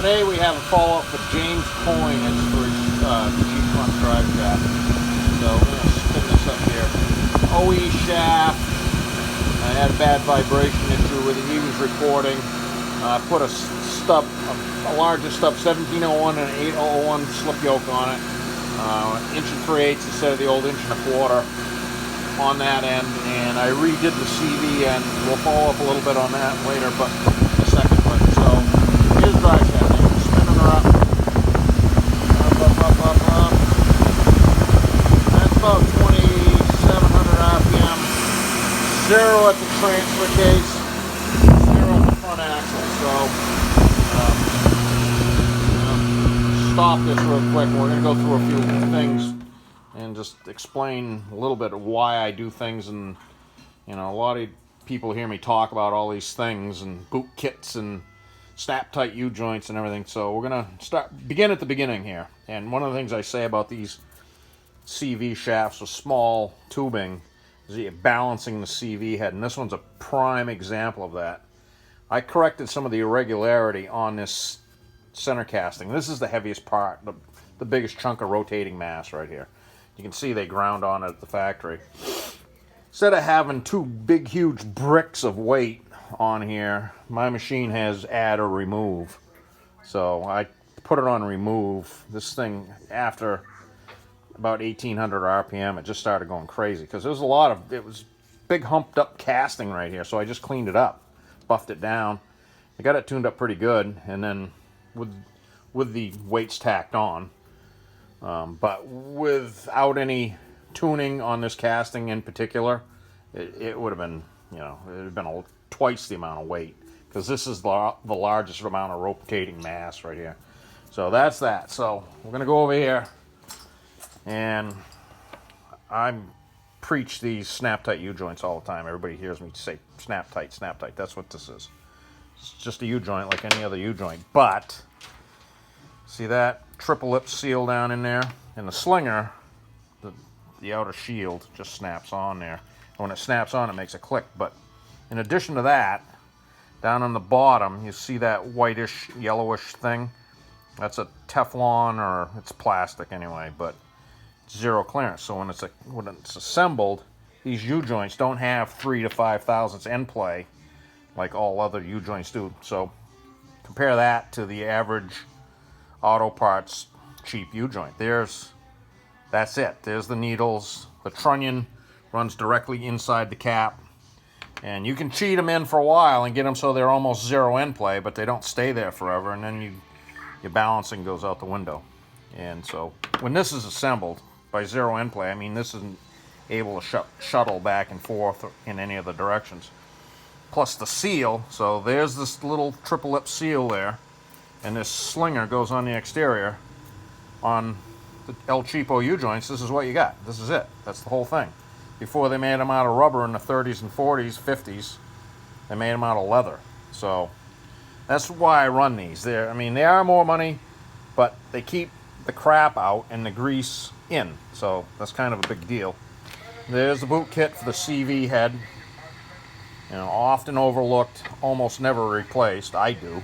today we have a follow-up for James Coyne. It's for his Chief Front Drive shaft. So we're going to spin this up here. OE shaft. I had a bad vibration issue with it. He was recording. I put a stub, a larger stub, 1701 and an 8001 slip yoke on it. Inch and 3/8 instead of the old inch and a quarter on that end, and I redid the CV end. We'll follow up a little bit on that later, but in a second. But so here's drive shaft. I'm spinning her up. Up. That's about 2,700 RPM. Zero at the transfer case. Zero at the front axle. So stop this real quick. We're going to go through a few things and just explain a little bit of why I do things. And a lot of people hear me talk about all these things and boot kits and snap tight U-joints and everything. So we're gonna begin at the beginning here. And one of the things I say about these CV shafts with small tubing is that you're balancing the CV head, and this one's a prime example of that. I corrected some of the irregularity on this center casting. This is the heaviest part, the biggest chunk of rotating mass right here. You can see they ground on it at the factory. Instead of having two big, huge bricks of weight on here, my machine has add or remove. So I put it on remove. This thing, after about 1,800 RPM, it just started going crazy because there was it was big humped up casting right here. So I just cleaned it up, buffed it down. I got it tuned up pretty good, and then with the weights tacked on. But without any tuning on this casting in particular, it would have been, it would have been twice the amount of weight, because this is the largest amount of rotating mass right here. So that's that. So we're going to go over here, and I preach these snap tight U-joints all the time. Everybody hears me say snap tight, snap tight. That's what this is. It's just a U-joint like any other U-joint, but see that triple lip seal down in there? And the slinger, the outer shield, just snaps on there. And when it snaps on, it makes a click. But in addition to that, down on the bottom, you see that whitish, yellowish thing? That's a Teflon, or it's plastic anyway, but it's zero clearance. So when it's assembled, these U-joints don't have 3 to 5 thousandths end play like all other U-joints do. So compare that to the average auto parts cheap U-joint. That's it. There's the needles. The trunnion runs directly inside the cap, and you can cheat them in for a while and get them so they're almost zero end play, but they don't stay there forever, and then your balancing goes out the window. And so when this is assembled by zero end play, I mean, this isn't able to shuttle back and forth in any of the directions. Plus the seal. So there's this little triple lip seal there, and this slinger goes on the exterior. On the El Cheapo U-joints, this is what you got. This is it. That's the whole thing. Before, they made them out of rubber in the 30s and 40s, 50s. They made them out of leather. So that's why I run these. They are more money, but they keep the crap out and the grease in. So that's kind of a big deal. There's the boot kit for the CV head. Often overlooked, almost never replaced. I do.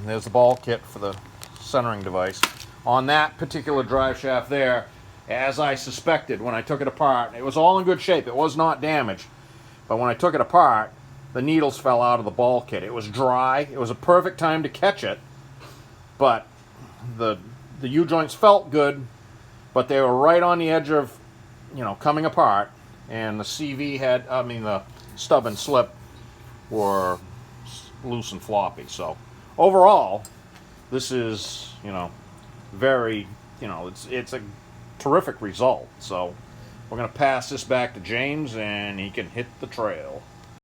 There's the ball kit for the centering device. On that particular drive shaft there, as I suspected when I took it apart, it was all in good shape. It was not damaged. But when I took it apart, the needles fell out of the ball kit. It was dry. It was a perfect time to catch it. But the U-joints felt good, but they were right on the edge of, coming apart. And the the stub and slip were loose and floppy. So overall, this is, very, it's a terrific result. So we're going to pass this back to James, and he can hit the trail.